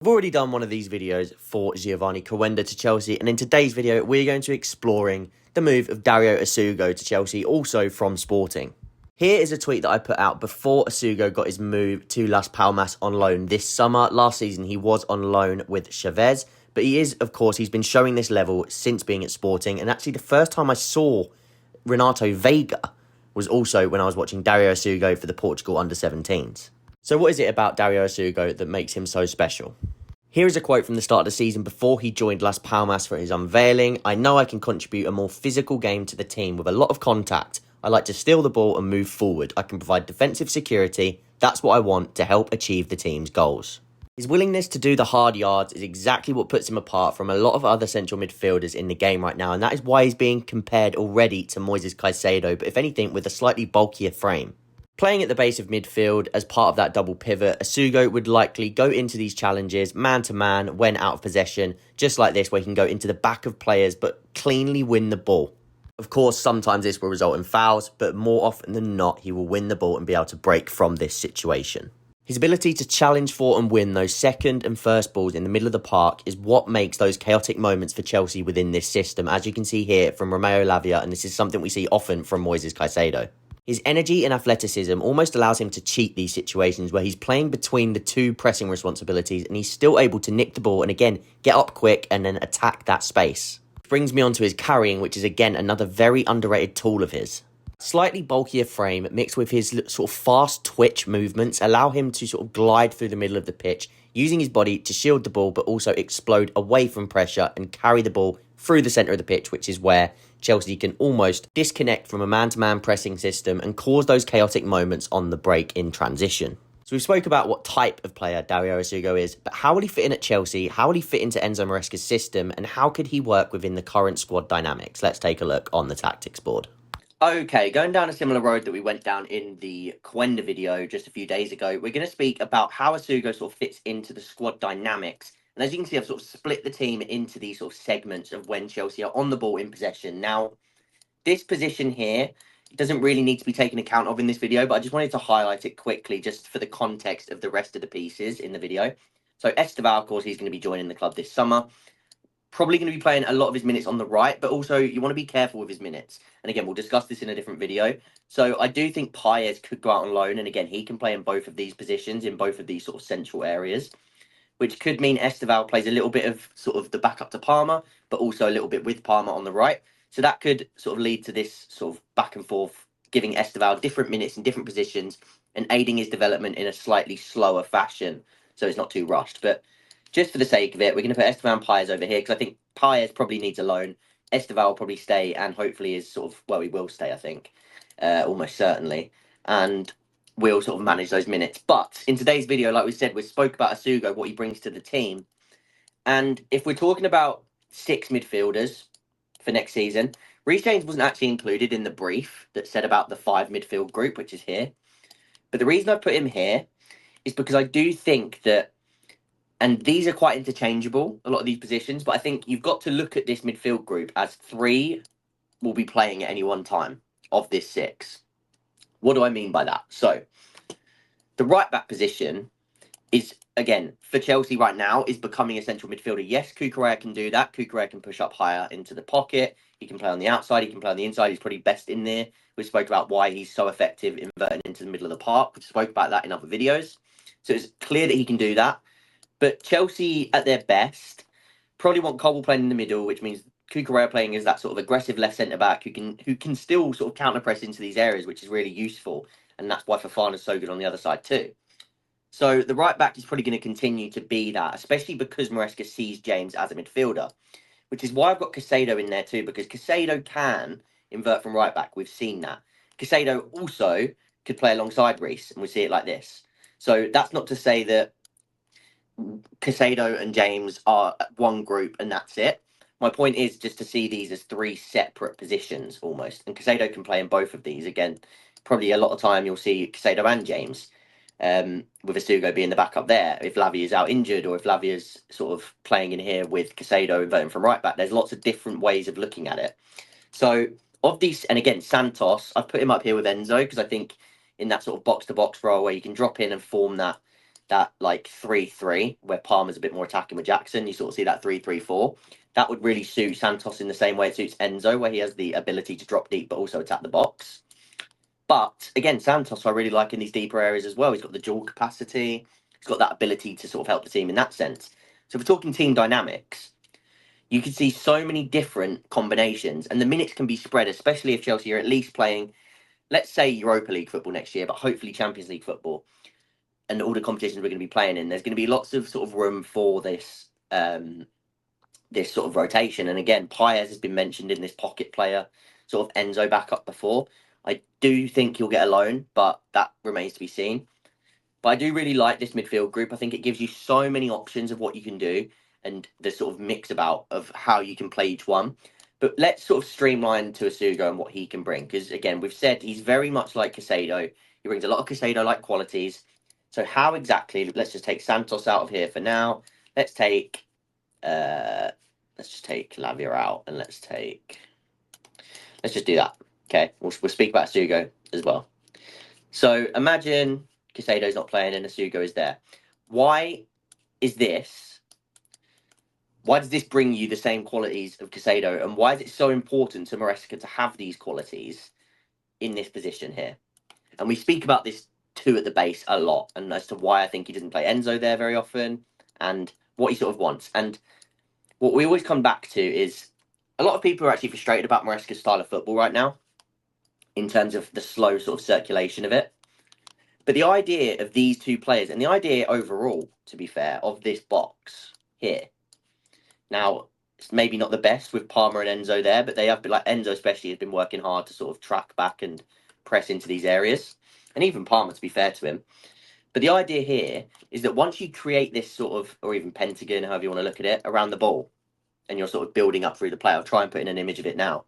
I've already done one of these videos for Giovanni Coenda to Chelsea, and in today's video, we're going to be exploring the move of Dario Essugo to Chelsea, also from Sporting. Here is a tweet that I put out before Essugo got his move to Las Palmas on loan this summer. Last season, he was on loan with Chavez, but he's been showing this level since being at Sporting, and actually the first time I saw Renato Veiga was also when I was watching Dario Essugo for the Portugal under-17s. So what is it about Dario Essugo that makes him so special? Here is a quote from the start of the season before he joined Las Palmas for his unveiling. "I know I can contribute a more physical game to the team with a lot of contact. I like to steal the ball and move forward. I can provide defensive security. That's what I want to help achieve the team's goals." His willingness to do the hard yards is exactly what puts him apart from a lot of other central midfielders in the game right now, and that is why he's being compared already to Moises Caicedo, but if anything, with a slightly bulkier frame. Playing at the base of midfield as part of that double pivot, Essugo would likely go into these challenges man-to-man when out of possession, just like this, where he can go into the back of players but cleanly win the ball. Of course, sometimes this will result in fouls, but more often than not, he will win the ball and be able to break from this situation. His ability to challenge for and win those second and first balls in the middle of the park is what makes those chaotic moments for Chelsea within this system, as you can see here from Romeo Lavia, and this is something we see often from Moises Caicedo. His energy and athleticism almost allows him to cheat these situations where he's playing between the two pressing responsibilities and he's still able to nick the ball and again get up quick and then attack that space. Which brings me on to his carrying, which is again another very underrated tool of his. Slightly bulkier frame mixed with his sort of fast twitch movements allow him to sort of glide through the middle of the pitch, using his body to shield the ball but also explode away from pressure and carry the ball through the centre of the pitch, which is where Chelsea can almost disconnect from a man-to-man pressing system and cause those chaotic moments on the break in transition. So we spoke about what type of player Dario Essugo is, but how will he fit in at Chelsea? How will he fit into Enzo Maresca's system? And how could he work within the current squad dynamics? Let's take a look on the tactics board. Okay, going down a similar road that we went down in the Coenda video just a few days ago, we're going to speak about how Essugo sort of fits into the squad dynamics. And as you can see, I've sort of split the team into these sort of segments of when Chelsea are on the ball in possession. Now, this position here doesn't really need to be taken account of in this video, but I just wanted to highlight it quickly just for the context of the rest of the pieces in the video. So Esteval, of course, he's going to be joining the club this summer. Probably going to be playing a lot of his minutes on the right, but also you want to be careful with his minutes. And again, we'll discuss this in a different video. So I do think Paez could go out on loan, and again, he can play in both of these positions, in both of these sort of central areas, which could mean Esteval plays a little bit of sort of the backup to Palmer, but also a little bit with Palmer on the right. So that could sort of lead to this sort of back and forth, giving Esteval different minutes in different positions and aiding his development in a slightly slower fashion, so it's not too rushed. But just for the sake of it, we're going to put Esteval and Paez over here because I think Paez probably needs a loan. Esteval will probably stay and hopefully is sort of, well, he will stay, I think, almost certainly. And we'll sort of manage those minutes. But in today's video, like we said, we spoke about Essugo, what he brings to the team. And if we're talking about 6 midfielders for next season, Reece James wasn't actually included in the brief that said about the 5 midfield group, which is here. But the reason I put him here is because I do think that, and these are quite interchangeable, a lot of these positions, but I think you've got to look at this midfield group as 3 will be playing at any one time of this 6. What do I mean by that? So the right back position is, again, for Chelsea right now, is becoming a central midfielder. Yes, Cucurella can do that. Cucurella can push up higher into the pocket. He can play on the outside. He can play on the inside. He's probably best in there. We spoke about why he's so effective inverting into the middle of the park. We spoke about that in other videos. So it's clear that he can do that. But Chelsea, at their best, probably want Cobble playing in the middle, which means Cucurella playing as that sort of aggressive left centre-back who can still sort of counter-press into these areas, which is really useful. And that's why Fofana's so good on the other side too. So the right back is probably going to continue to be that, especially because Maresca sees James as a midfielder, which is why I've got Caicedo in there too, because Caicedo can invert from right back. We've seen that. Caicedo also could play alongside Reece, and we see it like this. So that's not to say that Caicedo and James are one group and that's it. My point is just to see these as 3 separate positions almost. And Caicedo can play in both of these. Again, probably a lot of time you'll see Caicedo and James, with Essugo being the backup there. If Lavia is out injured or if Lavia's sort of playing in here with Caicedo inverting from right back, there's lots of different ways of looking at it. So of these, and again, Santos, I've put him up here with Enzo because I think in that sort of box-to-box role where you can drop in and form that that like 3-3, where Palmer's a bit more attacking with Jackson. You sort of see that 3-3-4. That would really suit Santos in the same way it suits Enzo, where he has the ability to drop deep but also attack the box. But again, Santos I really like in these deeper areas as well. He's got the dual capacity. He's got that ability to sort of help the team in that sense. So if we're talking team dynamics, you can see so many different combinations, and the minutes can be spread, especially if Chelsea are at least playing, let's say, Europa League football next year, but hopefully Champions League football, and all the competitions we're going to be playing in. There's going to be lots of sort of room for this this sort of rotation. And again, Paez has been mentioned in this pocket player sort of Enzo backup before. I do think he'll get a loan, but that remains to be seen. But I do really like this midfield group. I think it gives you so many options of what you can do and the sort of mix about of how you can play each one. But let's sort of streamline to Essugo and what he can bring. Because again, we've said he's very much like Caicedo. He brings a lot of Caicedo-like qualities. So how exactly, let's just take Santos out of here for now. Let's take, let's just take Lavia out and let's just do that. Okay, we'll speak about Essugo as well. So imagine Caicedo's not playing and Essugo is there. Why does this bring you the same qualities of Caicedo, and why is it so important to Maresca to have these qualities in this position here? And we speak about this too at the base a lot, and as to why I think he doesn't play Enzo there very often, and what he sort of wants. And what we always come back to is a lot of people are actually frustrated about Maresca's style of football right now, in terms of the slow sort of circulation of it. But the idea of these two players, and the idea overall, to be fair, of this box here. Now, it's maybe not the best with Palmer and Enzo there, but they have been, like Enzo especially, has been working hard to sort of track back and press into these areas. And even Palmer, to be fair to him. But the idea here is that once you create this sort of, or even pentagon, however you want to look at it, around the ball, and you're sort of building up through the play, I'll try and put in an image of it now.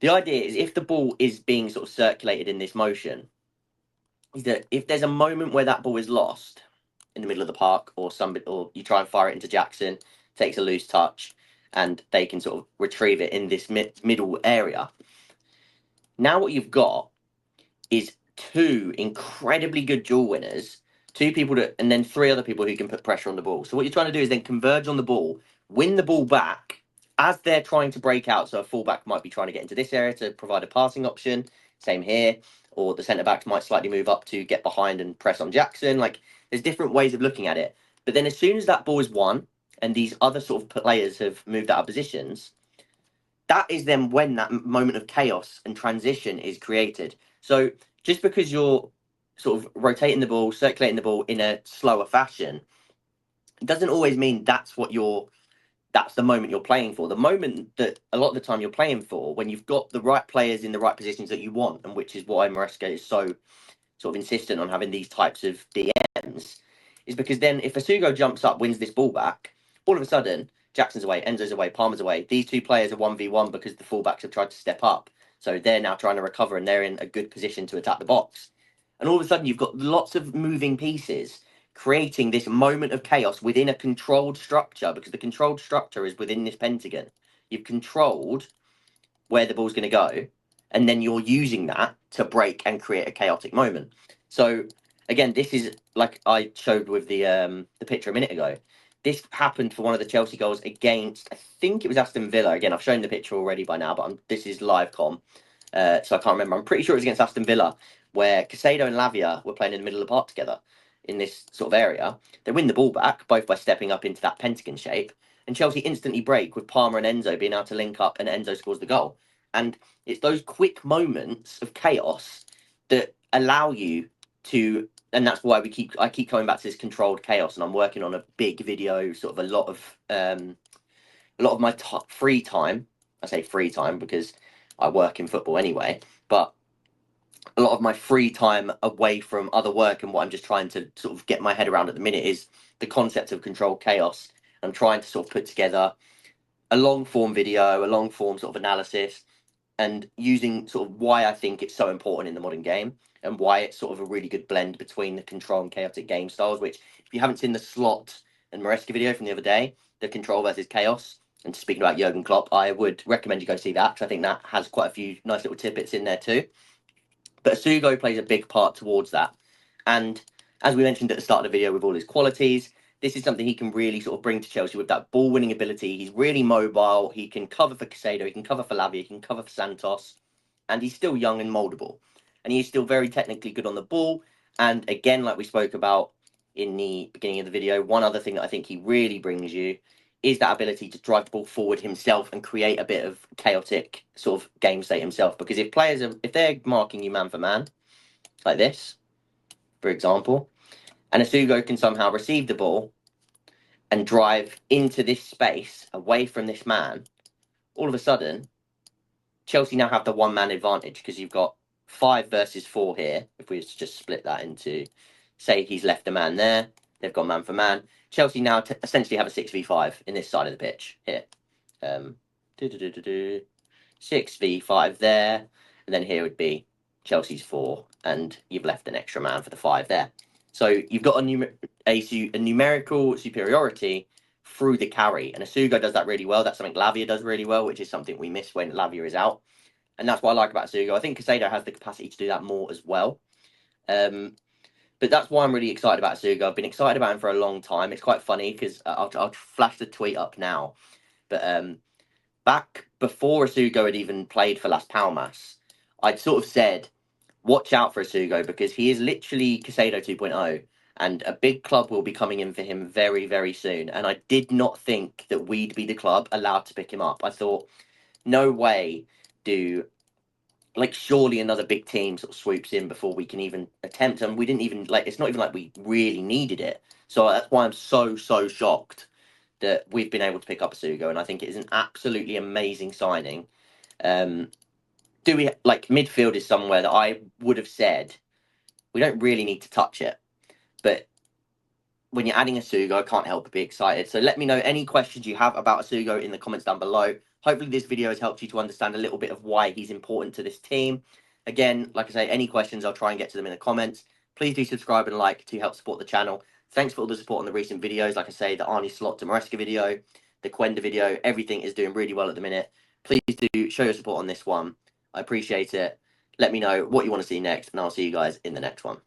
The idea is if the ball is being sort of circulated in this motion, is that if there's a moment where that ball is lost in the middle of the park, or you try and fire it into Jackson, takes a loose touch, and they can sort of retrieve it in this middle area. Now what you've got is two incredibly good duel winners, two people and then three other people who can put pressure on the ball. So what you're trying to do is then converge on the ball, win the ball back as they're trying to break out. So a fullback might be trying to get into this area to provide a passing option. Same here. Or the centre-backs might slightly move up to get behind and press on Jackson. Like, there's different ways of looking at it. But then as soon as that ball is won, and these other sort of players have moved out of positions, that is then when that moment of chaos and transition is created. So just because you're sort of rotating the ball, circulating the ball in a slower fashion, it doesn't always mean that's the moment you're playing for. The moment that a lot of the time you're playing for, when you've got the right players in the right positions that you want, and which is why Maresca is so sort of insistent on having these types of DMs, is because then if Essugo jumps up, wins this ball back, all of a sudden, Jackson's away, Enzo's away, Palmer's away. These two players are 1v1 because the fullbacks have tried to step up. So they're now trying to recover and they're in a good position to attack the box. And all of a sudden, you've got lots of moving pieces creating this moment of chaos within a controlled structure, because the controlled structure is within this pentagon. You've controlled where the ball's going to go, and then you're using that to break and create a chaotic moment. So again, this is like I showed with the picture a minute ago. This happened for one of the Chelsea goals against, I think it was Aston Villa. Again, I've shown the picture already by now, but this is live com, so I can't remember. I'm pretty sure it was against Aston Villa, where Caicedo and Lavia were playing in the middle of the park together in this sort of area. They win the ball back, both by stepping up into that pentagon shape, and Chelsea instantly break with Palmer and Enzo being able to link up, and Enzo scores the goal. And it's those quick moments of chaos that allow you to, and that's why I keep coming back to this controlled chaos, and I'm working on a big video, sort of a lot of my free time. I say free time because I work in football anyway, but a lot of my free time away from other work and what I'm just trying to sort of get my head around at the minute is the concept of controlled chaos. I'm trying to sort of put together a long form video, a long form sort of analysis, and using sort of why I think it's so important in the modern game, and why it's sort of a really good blend between the control and chaotic game styles, which if you haven't seen the Slot and Maresca video from the other day, the control versus chaos, and speaking about Jurgen Klopp, I would recommend you go see that, because I think that has quite a few nice little tidbits in there too. But Essugo plays a big part towards that. And As we mentioned at the start of the video, with all his qualities, this is something he can really sort of bring to Chelsea with that ball-winning ability. He's really mobile. He can cover for Caicedo. He can cover for Lavia. He can cover for Santos. And he's still young and mouldable. And he's still very technically good on the ball. And again, like we spoke about in the beginning of the video, one other thing that I think he really brings you is that ability to drive the ball forward himself and create a bit of chaotic sort of game state himself. Because if they're marking you man for man, like this, for example, and Essugo can somehow receive the ball and drive into this space away from this man, all of a sudden, Chelsea now have the one-man advantage because you've got 5 versus 4 here. If we just split that into, say he's left a man there, they've got man for man. Chelsea now essentially have a 6v5 in this side of the pitch here. 6v5 there, and then here would be Chelsea's 4, and you've left an extra man for the 5 there. So you've got a numerical superiority through the carry, and Essugo does that really well. That's something Lavia does really well, which is something we miss when Lavia is out, and that's what I like about Essugo. I think Caicedo has the capacity to do that more as well. But that's why I'm really excited about Essugo. I've been excited about him for a long time. It's quite funny because I'll flash the tweet up now, but back before Essugo had even played for Las Palmas, I'd sort of said, watch out for Essugo because he is literally Caicedo 2.0, and a big club will be coming in for him very, very soon. And I did not think that we'd be the club allowed to pick him up. I thought, no way surely another big team sort of swoops in before we can even attempt. And we didn't even, it's not even like we really needed it. So that's why I'm so shocked that we've been able to pick up Essugo, and I think it is an absolutely amazing signing. Midfield is somewhere that I would have said we don't really need to touch it, but when you're adding Essugo, I can't help but be excited. So let me know any questions you have about Essugo in the comments down below. Hopefully this video has helped you to understand a little bit of why he's important to this team. Again, like I say, any questions, I'll try and get to them in the comments. Please do subscribe and like to help support the channel. Thanks for all the support on the recent videos. Like I say, the Arnie Slot to Maresca video, the Quenda video, everything is doing really well at the minute. Please do show your support on this one. I appreciate it. Let me know what you want to see next, and I'll see you guys in the next one.